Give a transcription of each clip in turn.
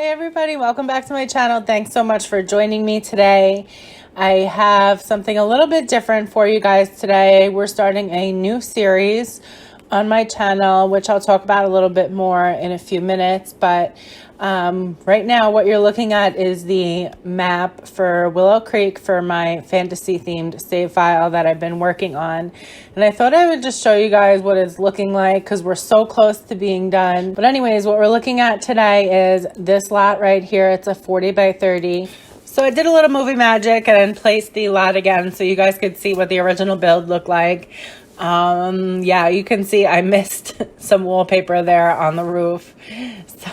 everybody, welcome back to my channel. Thanks so much for joining me today. I have something a little bit different for you guys today. We're starting a new series on my channel, which I'll talk about a little bit more in a few minutes. But right now what you're looking at is the map for Willow Creek for my fantasy themed save file that I've been working on. And I thought I would just show you guys what it's looking like because we're so close to being done. But anyways, what we're looking at today is this lot right here. It's a 40 by 30. So I did a little movie magic and placed the lot again so you guys could see what the original build looked like. Yeah, you can see I missed some wallpaper there on the roof.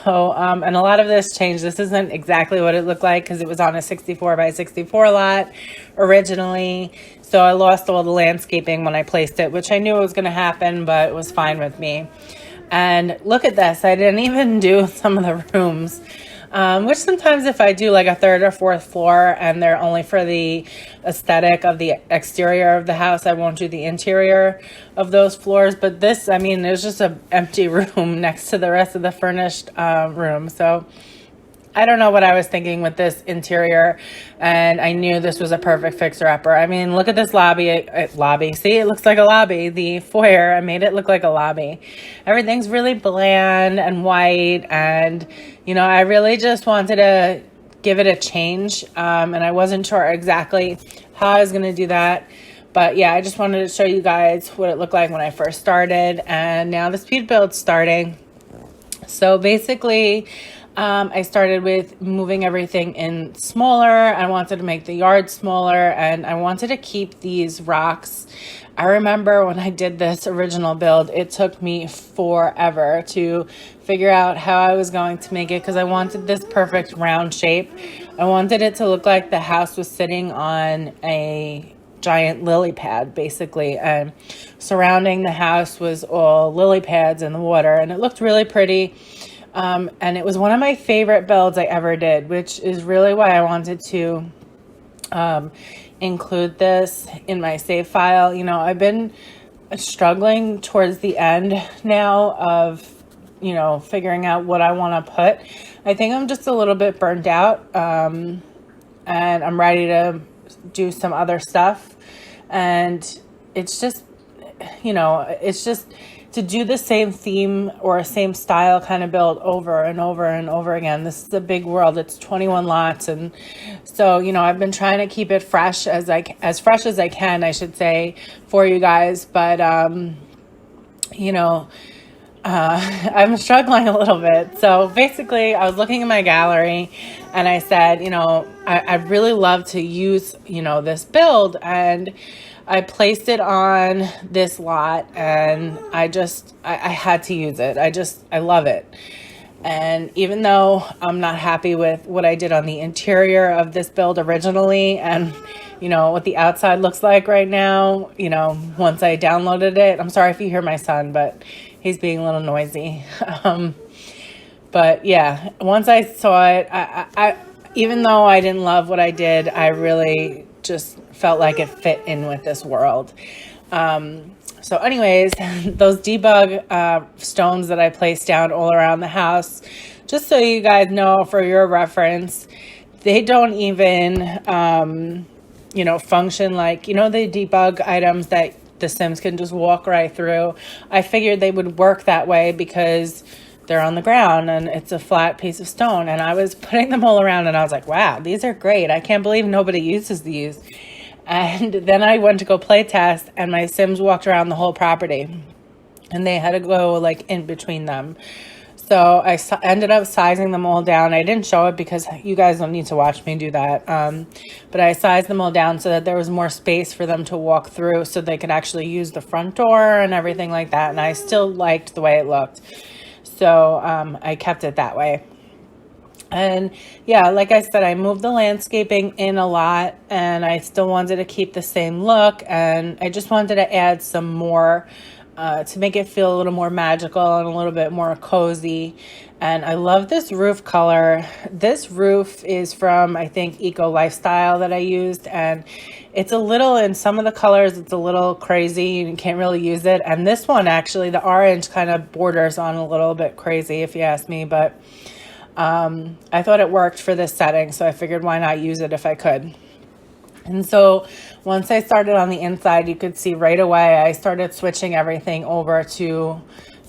So, and a lot of this changed. This isn't exactly what it looked like because it was on a 64 by 64 lot originally. So I lost all the landscaping when I placed it, which I knew was going to happen, but it was fine with me. And look at this. I didn't even do some of the rooms. Which sometimes if I do like a third or fourth floor and they're only for the aesthetic of the exterior of the house, I won't do the interior of those floors. But this, I mean, there's just an empty room next to the rest of the furnished room. So I don't know what I was thinking with this interior, and I knew this was a perfect fixer-upper. I mean, look at this lobby. See, it looks like a lobby. The foyer, I made it look like a lobby. Everything's really bland and white, and, you know, I really just wanted to give it a change, and I wasn't sure exactly how I was going to do that. But, yeah, I just wanted to show you guys what it looked like when I first started, and now the speed build's starting. So, basically, I started with moving everything in smaller. I wanted to make the yard smaller, and I wanted to keep these rocks. I remember when I did this original build, it took me forever to figure out how I was going to make it because I wanted this perfect round shape. I wanted it to look like the house was sitting on a giant lily pad, basically, and surrounding the house was all lily pads in the water, and it looked really pretty. And it was one of my favorite builds I ever did, which is really why I wanted to include this in my save file. You know, I've been struggling towards the end now of, you know, figuring out what I want to put. I think I'm just a little bit burnt out, and I'm ready to do some other stuff. And it's just, you know, it's just to do the same theme or a same style kind of build over and over and over again. This is a big world. It's 21 lots. And so, you know, I've been trying to keep it fresh as fresh as I can, I should say, for you guys. But, you know, I'm struggling a little bit. So basically I was looking in my gallery and I said, you know, I'd really love to use, you know, this build, and I placed it on this lot, and I had to use it. I love it. And even though I'm not happy with what I did on the interior of this build originally, and, you know, what the outside looks like right now, you know, once I downloaded it, I'm sorry if you hear my son, but he's being a little noisy. But yeah, once I saw it, I even though I didn't love what I did, I really just felt like it fit in with this world. So anyways, those debug stones that I placed down all around the house, just so you guys know for your reference, they don't even, you know, function like, you know, the debug items that the Sims can just walk right through. I figured they would work that way because they're on the ground and it's a flat piece of stone. And I was putting them all around and I was like, wow, these are great. I can't believe nobody uses these. And then I went to go play test, and my Sims walked around the whole property, and they had to go like in between them. So I ended up sizing them all down. I didn't show it because you guys don't need to watch me do that. But I sized them all down so that there was more space for them to walk through so they could actually use the front door and everything like that. And I still liked the way it looked. So I kept it that way. And yeah, like I said, I moved the landscaping in a lot, and I still wanted to keep the same look, and I just wanted to add some more to make it feel a little more magical and a little bit more cozy. And I love this roof color. This roof is from, I think, Eco Lifestyle that I used, and it's a little, in some of the colors, it's a little crazy. You can't really use it. And this one, actually, the orange kind of borders on a little bit crazy, if you ask me, but I thought it worked for this setting, so I figured why not use it if I could. And so once I started on the inside, you could see right away I started switching everything over to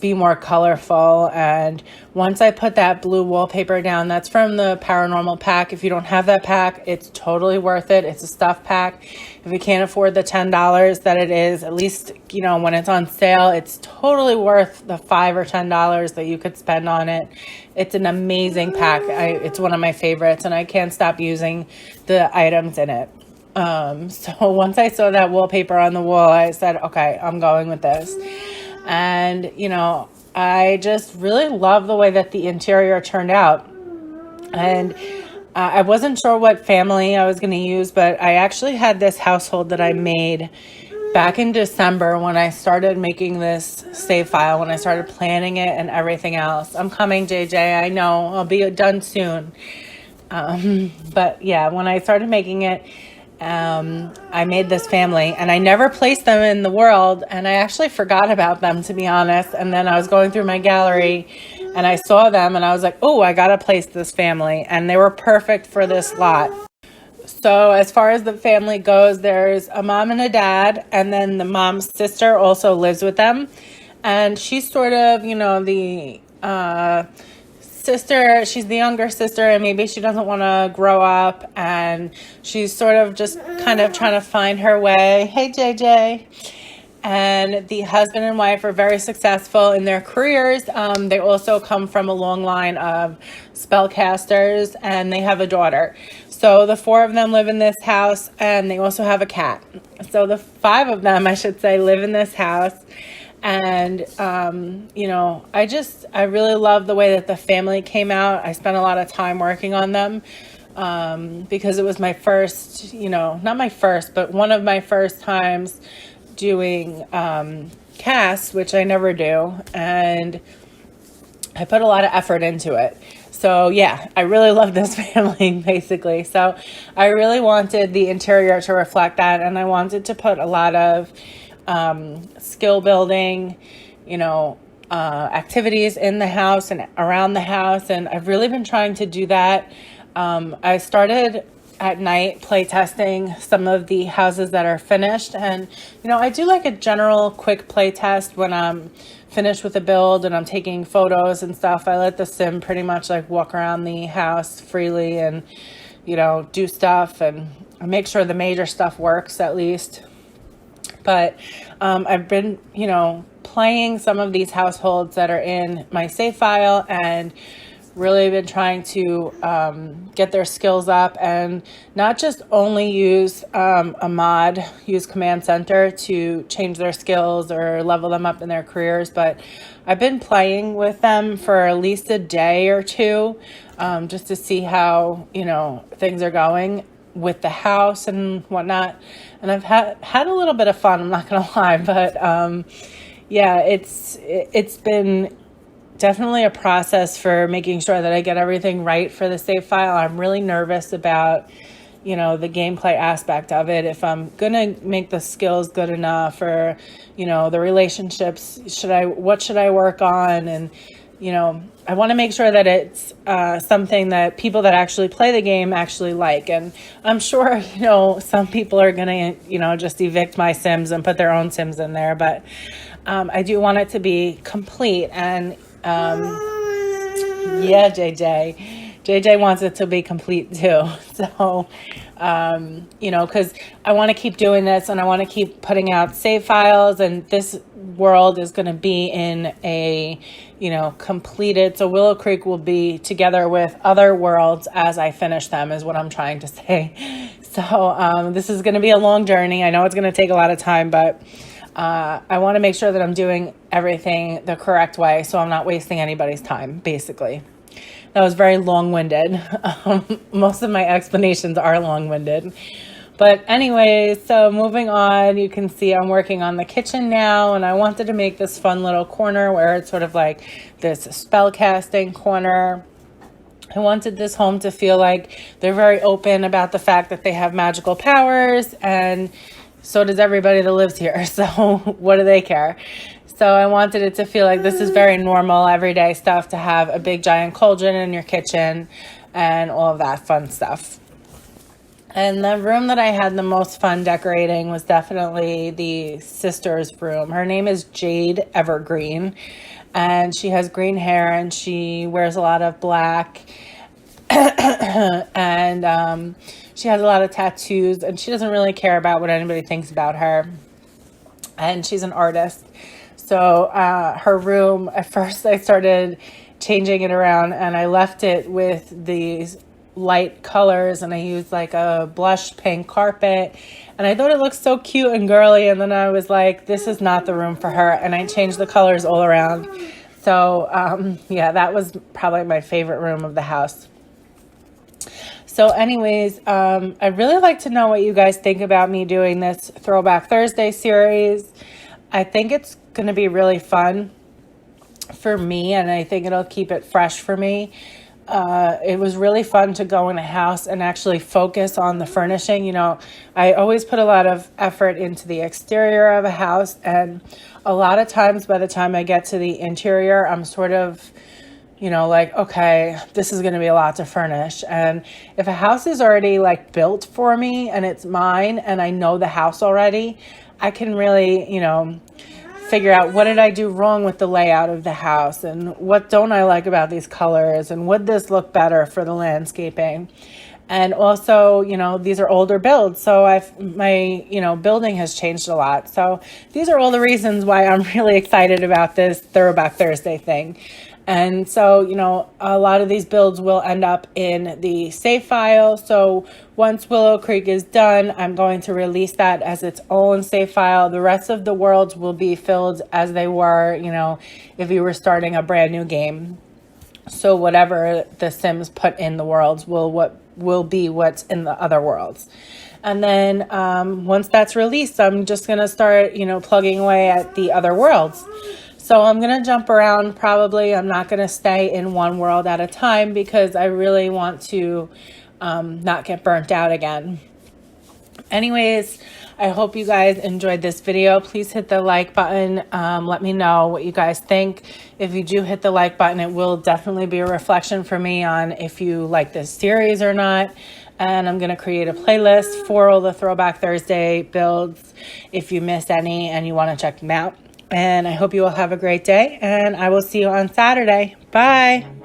be more colorful. And once I put that blue wallpaper down, that's from the Paranormal pack. If you don't have that pack, it's totally worth it. It's a stuff pack. If you can't afford the $10 that it is, at least, you know, when it's on sale, it's totally worth the $5 or $10 that you could spend on it. It's an amazing pack. It's one of my favorites, and I can't stop using the items in it. So once I saw that wallpaper on the wall, I said, okay, I'm going with this. And, you know, I just really love the way that the interior turned out. And I wasn't sure what family I was going to use, but I actually had this household that I made back in December when I started making this save file, when I started planning it and everything else. I'm coming, JJ. I know I'll be done soon. But yeah, when I started making it, I made this family, and I never placed them in the world, and I actually forgot about them, to be honest. And then I was going through my gallery and I saw them and I was like, oh, I gotta place this family, and they were perfect for this lot. So as far as the family goes, there's a mom and a dad, and then the mom's sister also lives with them, and she's sort of, you know, the sister. She's the younger sister, and maybe she doesn't want to grow up, and she's sort of just kind of trying to find her way. Hey, JJ. And the husband and wife are very successful in their careers. They also come from a long line of spellcasters, and they have a daughter. So the four of them live in this house, and they also have a cat. So the five of them, I should say, live in this house. And, you know, I really love the way that the family came out. I spent a lot of time working on them, because it was my first, you know, not my first, but one of my first times doing, casts, which I never do. And I put a lot of effort into it. So yeah, I really love this family, basically. So I really wanted the interior to reflect that. And I wanted to put a lot of, skill building, you know, activities in the house and around the house. And I've really been trying to do that. I started at night play testing some of the houses that are finished. And, you know, I do like a general quick play test when I'm finished with a build and I'm taking photos and stuff. I let the sim pretty much like walk around the house freely and, you know, do stuff and make sure the major stuff works at least. But I've been, you know, playing some of these households that are in my save file and really been trying to get their skills up and not just only use a mod, use Command Center to change their skills or level them up in their careers, but I've been playing with them for at least a day or two, just to see how, you know, things are going with the house and whatnot. And I've had a little bit of fun, I'm not gonna lie, but yeah, it's been definitely a process for making sure that I get everything right for the save file. I'm really nervous about, you know, the gameplay aspect of it. If I'm gonna make the skills good enough, or, you know, the relationships, what should I work on? And, you know, I want to make sure that it's something that people that actually play the game actually like. And I'm sure, you know, some people are going to, you know, just evict my Sims and put their own Sims in there. But I do want it to be complete. And yeah, JJ wants it to be complete too. So, you know, because I want to keep doing this and I want to keep putting out save files, and this world is going to be in a, you know, completed. So Willow Creek will be together with other worlds as I finish them, is what I'm trying to say. So this is going to be a long journey. I know it's going to take a lot of time, but I want to make sure that I'm doing everything the correct way, so I'm not wasting anybody's time, basically. That was very long-winded. Most of my explanations are long-winded. But anyway, so moving on, you can see I'm working on the kitchen now, and I wanted to make this fun little corner where it's sort of like this spellcasting corner. I wanted this home to feel like they're very open about the fact that they have magical powers, and so does everybody that lives here. So what do they care? So I wanted it to feel like this is very normal, everyday stuff to have a big giant cauldron in your kitchen and all of that fun stuff. And the room that I had the most fun decorating was definitely the sister's room. Her name is Jade Evergreen, and she has green hair and she wears a lot of black. And she has a lot of tattoos, and she doesn't really care about what anybody thinks about her. And she's an artist. So her room, at first I started changing it around, and I left it with these light colors, and I used like a blush pink carpet, and I thought it looked so cute and girly, and then I was like, this is not the room for her, and I changed the colors all around. So yeah, that was probably my favorite room of the house. So anyways, I'd really like to know what you guys think about me doing this Throwback Thursday series. I think it's going to be really fun for me, and I think it'll keep it fresh for me. It was really fun to go in a house and actually focus on the furnishing. You know, I always put a lot of effort into the exterior of a house, and a lot of times by the time I get to the interior, I'm sort of, you know, like, okay, this is going to be a lot to furnish. And if a house is already like built for me and it's mine and I know the house already, I can really, you know, figure out what did I do wrong with the layout of the house, and what don't I like about these colors, and would this look better for the landscaping. And also, you know, these are older builds, so my building has changed a lot. So these are all the reasons why I'm really excited about this Throwback Thursday thing. And so, you know, a lot of these builds will end up in the save file. So once Willow Creek is done, I'm going to release that as its own save file. The rest of the worlds will be filled as they were, you know, if you were starting a brand new game. So whatever the Sims put in the worlds will be what's in the other worlds. And then once that's released, I'm just going to start, you know, plugging away at the other worlds. So I'm going to jump around probably. I'm not going to stay in one world at a time because I really want to not get burnt out again. Anyways, I hope you guys enjoyed this video. Please hit the like button. Let me know what you guys think. If you do hit the like button, it will definitely be a reflection for me on if you like this series or not. And I'm going to create a playlist for all the Throwback Thursday builds if you missed any and you want to check them out. And I hope you all have a great day, and I will see you on Saturday. Bye.